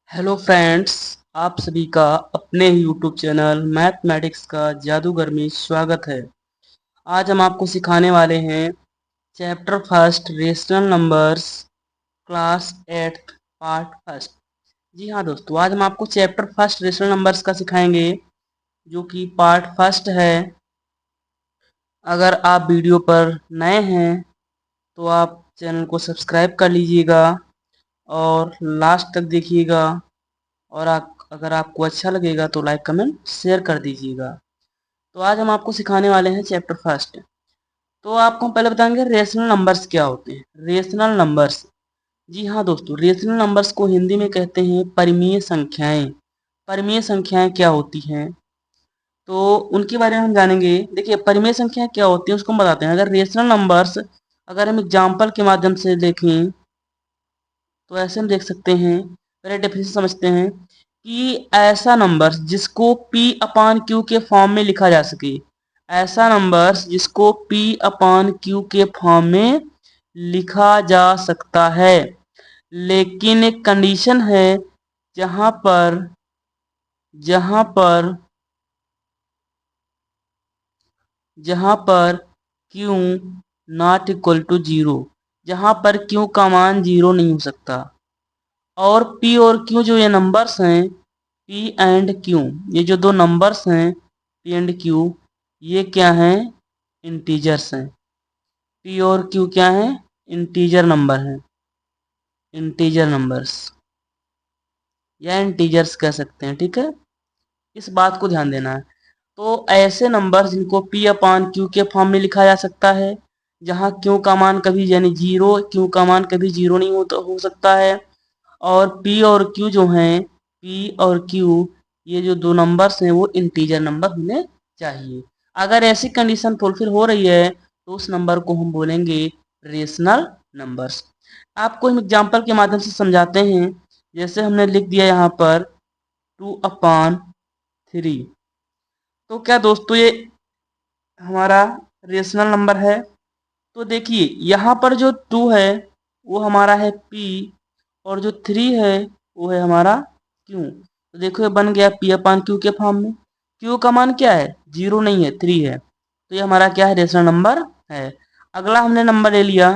Hello friends, आप सभी का अपने यूट्यूब चैनल मैथमेटिक्स का जादूगर में स्वागत है। आज हम आपको सिखाने वाले हैं chapter first rational numbers class 8 part first. जी हाँ दोस्तों, आज हम आपको चैप्टर फर्स्ट रेशनल नंबर्स का सिखाएंगे जो कि पार्ट फर्स्ट है। अगर आप वीडियो पर नए हैं तो आप चैनल को सब्सक्राइब कर लीजिएगा और लास्ट तक देखिएगा। और अगर आपको अच्छा लगेगा तो लाइक कमेंट शेयर कर दीजिएगा। तो आज हम आपको सिखाने वाले हैं चैप्टर फर्स्ट। तो आपको हम पहले बताएंगे रेशनल नंबर्स क्या होते हैं। रेशनल नंबर्स, जी हाँ दोस्तों, रेशनल नंबर्स को हिंदी में कहते हैं परिमेय संख्याएं। परिमेय संख्याएं क्या होती हैं तो उनके बारे में हम जानेंगे। देखिए, परिमेय संख्याएं क्या होती हैं उसको हम बताते हैं। अगर रेशनल नंबर्स, अगर हम एग्जाम्पल के माध्यम से देखें तो ऐसे हम देख सकते हैं। पहले डेफिनेशन समझते हैं कि ऐसा नंबर जिसको P अपान क्यू के फॉर्म में लिखा जा सके। ऐसा नंबर जिसको P अपान क्यू के फॉर्म में लिखा जा सकता है, लेकिन एक कंडीशन है जहां पर जहां पर जहां पर Q not equal to zero, जहां पर क्यू का मान जीरो नहीं हो सकता। और पी और क्यू जो ये नंबर्स हैं, पी एंड क्यू, ये जो दो नंबर्स हैं पी एंड क्यू, ये क्या हैं? इंटीजर्स हैं। पी और क्यू क्या हैं? इंटीजर नंबर हैं। इंटीजर नंबर्स या इंटीजर्स कह सकते हैं, ठीक है। इस बात को ध्यान देना है। तो ऐसे नंबर जिनको पी अपान क्यू के फॉर्म में लिखा जा सकता है, जहाँ क्यू का मान कभी यानी जीरो, क्यू का मान कभी जीरो नहीं हो सकता है। और P और Q जो हैं, P और Q, ये जो दो नंबर्स हैं वो इंटीजर नंबर होने चाहिए। अगर ऐसी कंडीशन फुलफिल हो रही है तो उस नंबर को हम बोलेंगे रेशनल नंबर्स। आपको हम एग्जांपल के माध्यम से समझाते हैं। जैसे हमने लिख दिया यहाँ पर 2/3। तो क्या दोस्तों ये हमारा रेशनल नंबर है? तो देखिए, यहाँ पर जो 2 है वो हमारा है P, और जो 3 है वो है हमारा Q। तो देखो ये बन गया P अपान Q के फॉर्म में। Q का मान क्या है? जीरो नहीं है, 3 है। तो ये हमारा क्या है? रेशनल नंबर है। अगला हमने नंबर ले लिया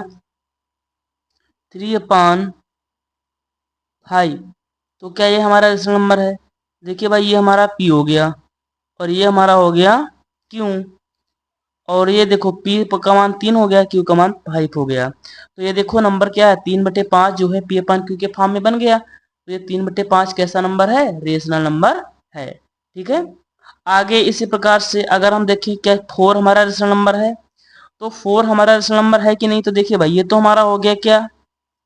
3/5। तो क्या ये हमारा रेशनल नंबर है? देखिए भाई, ये हमारा P हो गया और ये हमारा हो गया Q। और ये देखो P का मान 3 हो गया, Q का मान 5 हो गया। तो ये देखो नंबर क्या है? 3/5 जो है P अपान Q के फॉर्म में बन गया। तो ये 3/5 कैसा नंबर है? रेशनल नंबर है, ठीक है। आगे इसी प्रकार से अगर हम देखें, क्या 4 हमारा रेशनल नंबर है? तो 4 हमारा रेशनल नंबर है कि नहीं? तो देखिए भाई, ये तो हमारा हो गया क्या?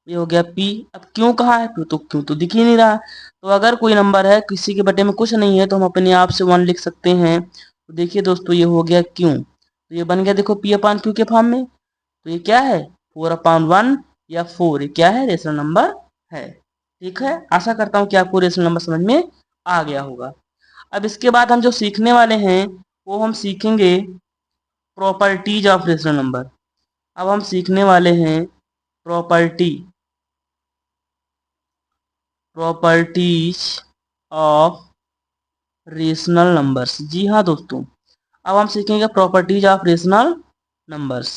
ये हो गया P। अब क्यों कहाँ है? क्यों तो दिख ही नहीं रहा। तो अगर कोई नंबर है, किसी के बटे में कुछ नहीं है, तो हम अपने आप से 1 लिख सकते हैं। तो देखिए दोस्तों, ये हो गया क्यों, तो ये बन गया देखो P अपान क्यू के फॉर्म में। तो ये क्या है? 4/1 या 4, ये क्या है? रेशनल नंबर है, ठीक है। आशा करता हूँ कि आपको रेशनल नंबर समझ में आ गया होगा। अब इसके बाद हम जो सीखने वाले हैं वो हम सीखेंगे प्रॉपर्टीज ऑफ रेशनल नंबर। अब हम सीखने वाले हैं प्रॉपर्टीज ऑफ रेशनल नंबर्स। जी हाँ दोस्तों, अब हम सीखेंगे properties of rational numbers.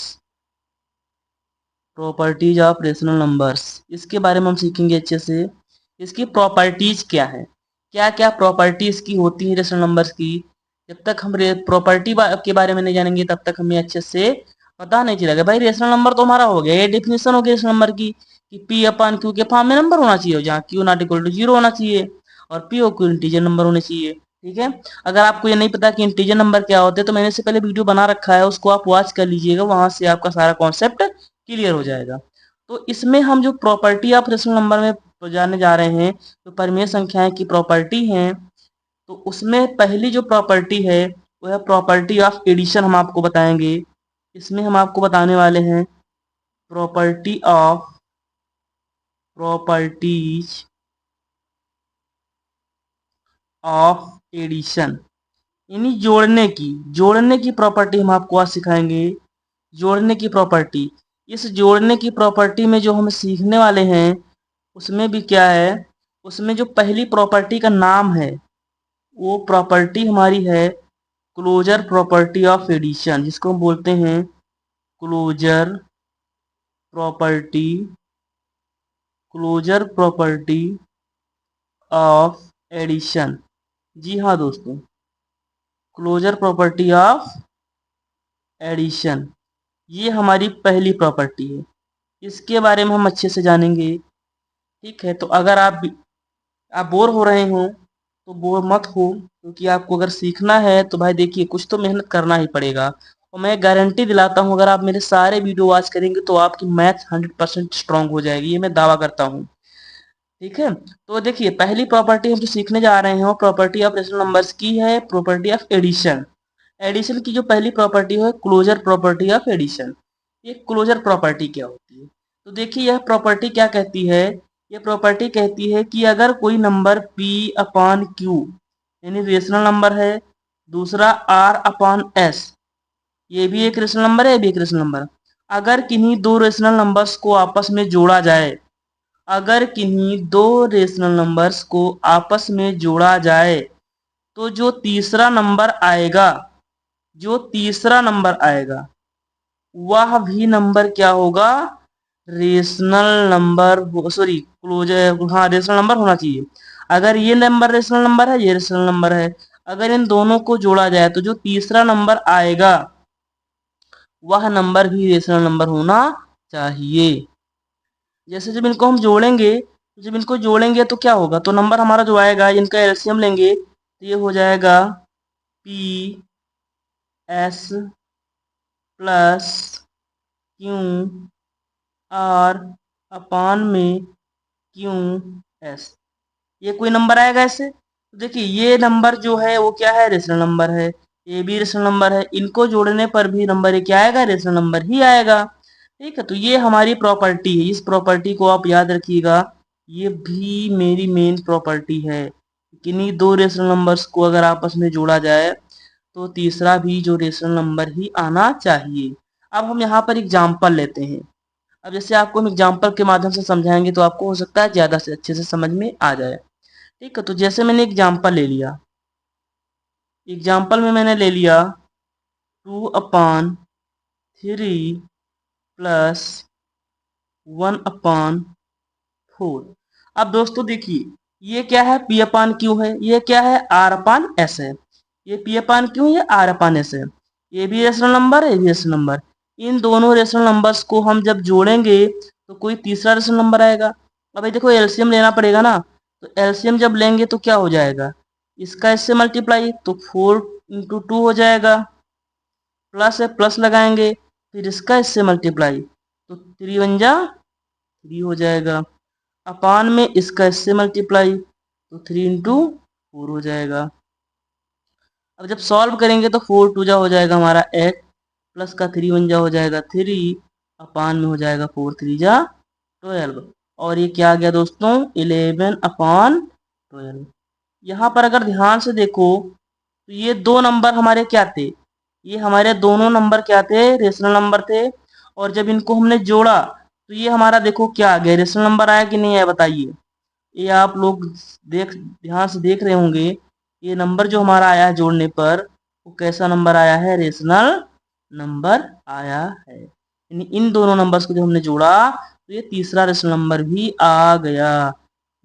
Properties of rational numbers, इसके बारे में हम सीखेंगे अच्छे से। इसकी प्रॉपर्टीज क्या है, क्या क्या प्रॉपर्टी इसकी होती है रेशनल नंबर्स की। जब तक हम प्रॉपर्टी के बारे में नहीं जानेंगे तब तक हमें अच्छे से पता नहीं चलेगा। भाई रेशनल नंबर तो हमारा हो गया, ये डेफिनेशन हो गई रेशनल नंबर की कि P अपान Q के फॉर्म में नंबर होना चाहिए जहाँ Q not equal to zero होना चाहिए, और P और Q इंटीजर नंबर होने चाहिए, ठीक है। अगर आपको ये नहीं पता कि इंटीजर नंबर क्या होते हैं तो मैंने इससे पहले वीडियो बना रखा है, उसको आप वॉच कर लीजिएगा, वहां से आपका सारा कॉन्सेप्ट क्लियर हो जाएगा। तो इसमें हम जो प्रॉपर्टी ऑफ रेशनल नंबर में जानने जा रहे हैं, तो परिमेय संख्याएं की प्रॉपर्टी हैं। तो उसमें पहली जो प्रॉपर्टी है वो है प्रॉपर्टी ऑफ एडिशन, हम आपको बताएंगे। इसमें हम आपको बताने वाले हैं प्रॉपर्टीज ऑफ एडिशन, यानी जोड़ने की प्रॉपर्टी हम आपको आज सिखाएंगे। जोड़ने की प्रॉपर्टी, इस जोड़ने की प्रॉपर्टी में जो हम सीखने वाले हैं उसमें भी क्या है? उसमें जो पहली प्रॉपर्टी का नाम है वो प्रॉपर्टी हमारी है क्लोजर प्रॉपर्टी ऑफ एडिशन, जिसको हम बोलते हैं closure property, closure property of addition. जी हाँ दोस्तों, क्लोजर प्रॉपर्टी ऑफ एडिशन ये हमारी पहली प्रॉपर्टी है। इसके बारे में हम अच्छे से जानेंगे। ठीक है, तो अगर आप बोर हो रहे हो तो बोर मत हो, क्योंकि आपको अगर सीखना है तो भाई देखिए कुछ तो मेहनत करना ही पड़ेगा। और मैं गारंटी दिलाता हूँ अगर आप मेरे सारे वीडियो वॉच करेंगे तो आपकी मैथ 100% स्ट्रांग हो जाएगी, ये मैं दावा करता हूँ। ठीक है, तो देखिए पहली प्रॉपर्टी हम जो सीखने जा रहे हैं वो प्रॉपर्टी ऑफ रेशनल नंबर्स की है, प्रॉपर्टी ऑफ एडिशन। एडिशन की जो पहली प्रॉपर्टी है क्लोजर प्रॉपर्टी ऑफ एडिशन। ये क्लोजर प्रॉपर्टी क्या होती है? तो देखिए यह प्रॉपर्टी क्या कहती है, ये प्रॉपर्टी कहती है कि अगर कोई नंबर p अपॉन q यानी रेशनल नंबर है, दूसरा r अपॉन s, ये भी एक रेशनल नंबर है, ये भी एक रेशनल नंबर, अगर किन्हीं दो रेशनल नंबर्स को आपस में जोड़ा जाए, अगर किन्हीं दो रेशनल नंबर्स को आपस में जोड़ा जाए तो जो तीसरा नंबर आएगा, जो तीसरा नंबर आएगा वह भी नंबर क्या होगा, रेशनल नंबर, सॉरी क्लोजर, हाँ रेशनल नंबर होना चाहिए। अगर ये नंबर रेशनल नंबर है, ये रेशनल नंबर है, अगर इन दोनों को जोड़ा जाए तो जो तीसरा नंबर आएगा वह नंबर भी रेशनल नंबर होना चाहिए। जैसे जब इनको हम जोड़ेंगे, जब इनको जोड़ेंगे तो क्या होगा, तो नंबर हमारा जो आएगा इनका एलसीएम लेंगे तो ये हो जाएगा P S plus Q R upon में क्यू एस, ये कोई नंबर आएगा ऐसे। तो देखिए ये नंबर जो है वो क्या है, रेशनल नंबर है, ये भी रेशनल नंबर है, इनको जोड़ने पर भी नंबर ये क्या आएगा, रेशनल नंबर ही आएगा। ठीक है, तो ये हमारी प्रॉपर्टी है, इस प्रॉपर्टी को आप याद रखिएगा, ये भी मेरी मेन प्रॉपर्टी है। किन्हीं दो रेशनल नंबर्स को अगर आपस में जोड़ा जाए तो तीसरा भी जो रेशनल नंबर ही आना चाहिए। अब हम यहाँ पर एग्जाम्पल लेते हैं। अब जैसे आपको हम एग्जाम्पल के माध्यम से समझाएंगे तो आपको हो सकता है ज़्यादा से अच्छे से समझ में आ जाए। ठीक है, तो जैसे मैंने एग्जाम्पल ले लिया, एग्जाम्पल में मैंने ले लिया 2/3 प्लस 1/4। अब दोस्तों देखिए ये क्या है, पी अपान क्यू है, ये क्या है, आर अपान एस है। ये पी अपान क्यू है, आर अपान एस है, ये भी रेशनल नंबर है, ये भी रेशनल नंबर। इन दोनों रेशनल नंबर्स को हम जब जोड़ेंगे तो कोई तीसरा रेशनल नंबर आएगा। अब भाई देखो एलसीएम लेना पड़ेगा ना, तो एलसीएम जब लेंगे तो क्या हो जाएगा, इसका इससे मल्टीप्लाई तो 4 × 2 हो जाएगा, प्लस है प्लस लगाएंगे, फिर इसका इससे मल्टीप्लाई तो 3 × 1 = 3 हो जाएगा, अपान में इसका इससे मल्टीप्लाई तो 3 × 4 हो जाएगा। अब जब सॉल्व करेंगे तो 4 × 2 हो जाएगा हमारा 8, प्लस का 3 × 1 हो जाएगा 3, अपान में हो जाएगा 4 × 3 = 12। और ये क्या आ गया दोस्तों, 11/12। यहाँ पर अगर ध्यान से देखो तो ये दो नंबर हमारे क्या थे, ये हमारे दोनों नंबर क्या थे, रेशनल नंबर थे। और जब इनको हमने जोड़ा तो ये हमारा देखो क्या आ गया, रेशनल नंबर आया कि नहीं आया बताइए। ये आप लोग ध्यान से देख रहे होंगे, ये नंबर जो हमारा आया है जोड़ने पर वो कैसा नंबर आया है, रेशनल नंबर आया है। यानी इन दोनों नंबर्स को जब हमने जोड़ा तो ये तीसरा रेशनल नंबर भी आ गया।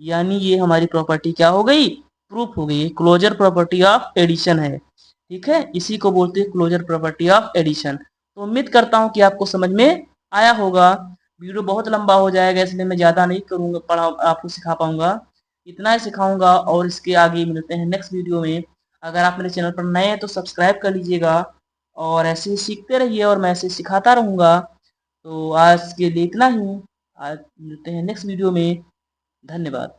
यानी ये हमारी प्रॉपर्टी क्या हो गई, प्रूफ हो गई, क्लोजर प्रॉपर्टी ऑफ एडिशन है। ठीक है, इसी को बोलते हैं क्लोजर प्रॉपर्टी ऑफ एडिशन। तो उम्मीद करता हूँ कि आपको समझ में आया होगा। वीडियो बहुत लंबा हो जाएगा इसलिए मैं ज़्यादा नहीं करूँगा, पढ़ा आपको सिखा पाऊंगा, इतना ही सिखाऊंगा। और इसके आगे मिलते हैं नेक्स्ट वीडियो में। अगर आप मेरे चैनल पर नए हैं तो सब्सक्राइब कर लीजिएगा और ऐसे ही सीखते रहिए और मैं ऐसे सिखाता रहूँगा। तो आज के लिए इतना ही, आज मिलते हैं नेक्स्ट वीडियो में। धन्यवाद।